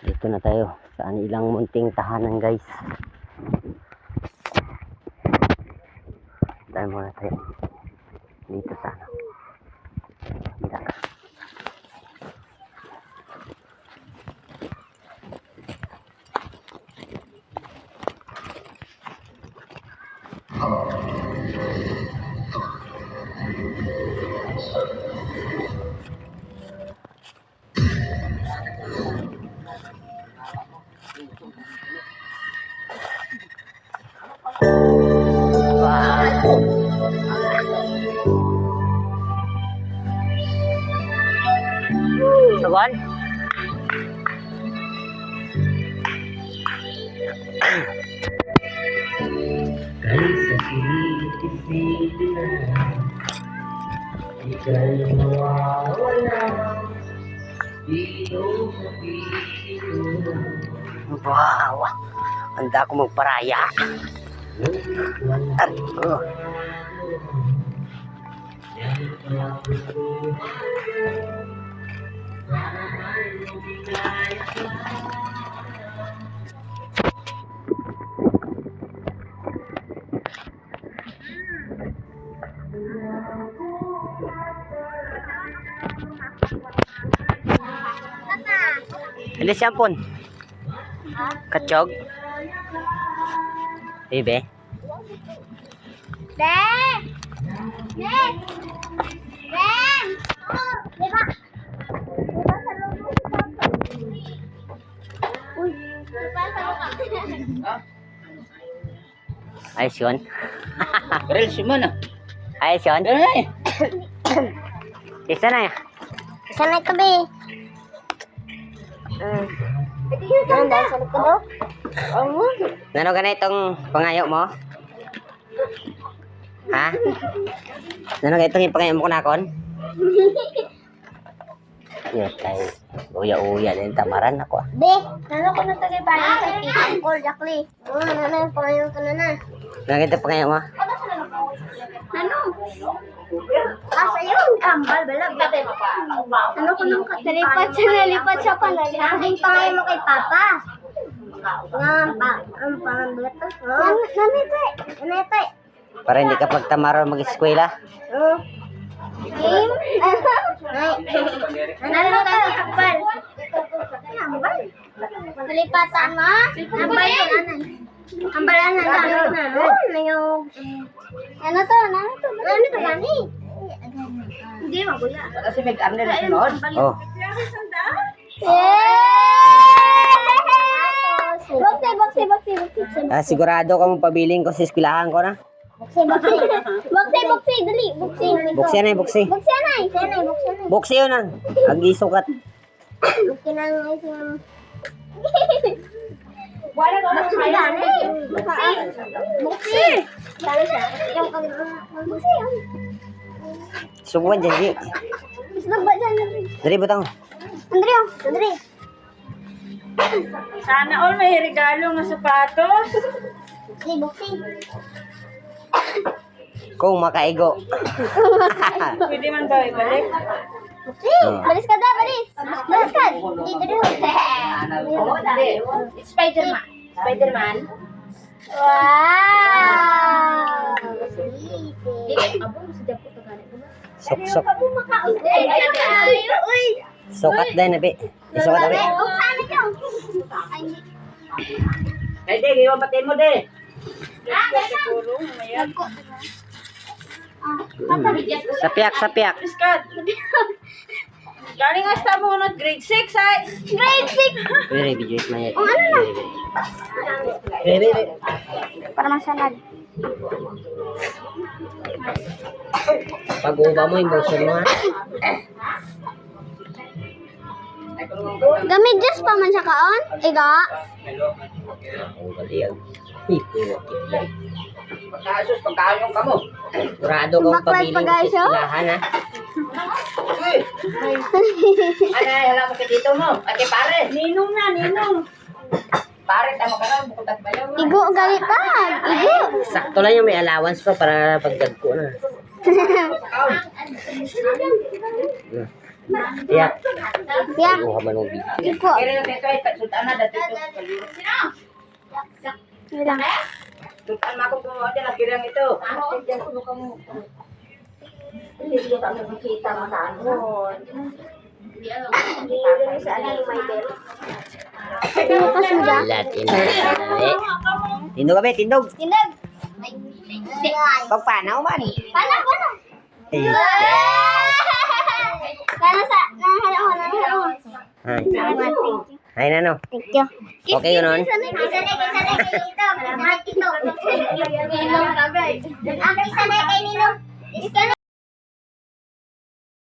Dito na tayo sa ilang munting tahanan, guys. Dahil muna tayo dito sa Sawan. Kay sa pilit-pilit na ika'y mawawala. Dito sa pilit. Wow, handa ako magparaya. Ano siya pon? Kachog? Bebe? Be! Be! Be! Oh, diba? Diba sa loob mo? Uy, diba sa loob? Ayos yun. Reels mo na. Ayos yun. Isa na yan. Sanay ka, Be. Ano dahil sa likod? Nano ka na itong pangayo mo? Ha? Nano ka itong pangayo mo kunakon? Yes, tayo. Uya-uya din tamaran ako. Be, ano ko na tagay parang sa kitang call, Jackly? Ano, pangayon ka na na. Nano ka itong pangayo mo? Ano? Sa'yo ang kambal, balag. Ano ko nung nalipat siya pa na. Ang pangayon mo kay Papa. Ang pangayon to. Nanay. Para hindi ka pagtamaran mag-eskwela. Game? Ano ka sa kambal? Kambal? Nalipatan mo? Kambal yun, anay. Kambalan na ano to? Ano to, gani? Hindi, maguya. Kasi may karne na sunod. Oh. Boxy. Sigurado ka mo pabiling ko sa eskwelahan ko na. Boxy, dali. Buksi na, buksi. Boxy. Buksi yun na. Ang isukat. Boxy na yung wala ko ng gani. Boxy. Dali siya. Yung boxy. Subuan dyan, di. Mas nagba dyan. Dari, butang. Andre. Sana all may regalo ng sapatos. Boxy. Kung makaigo. Pwede man daw ibalik. Boxy. Balis ka. Hindi. Spider-Man. Wow! Sok. Sukat din, nabi. Isukat, nabi. Ay, di, iwapatin mo, di. Sapiak. Scott. Galing nga mo na grade 6 ay. Grade 6! Very video is my. Ano na? Very. Para masanag. Pag-uba mo yung buso mo, ha? Gamidjas pa man siya kaon? Iga? Ang galing. Pagkasos, pagkayong ka mo. Sigurado kang Baklat pabiling ko sa pag-aso? eskwelahan, ha? Ay, hala mo kay dito mo. Ay, kay pare. Ninong. Pare, tama ka na. Bukod at bayaw. Igo, galit ka. Igo. Sakto lang yung may allowance pa para pagdag ko na. Tiyak. Tiyak. Kuha man ng video. Iko. Pero yung dito ay sultan na dati ito. Bilang. Sultan mo ako kung ano na kirang ito. Hindi ko kami makita makaanoon. Bukas mo dyan. Lat ina. Tindog kami, tindog. Tinag. Pagpanaw man. Paano? Nanahala ko. Ay. Ay nano. Thank you. Okay yun nun. Sanay kay Nino. Salamat ito. Ang sanay kay Nino. Iskana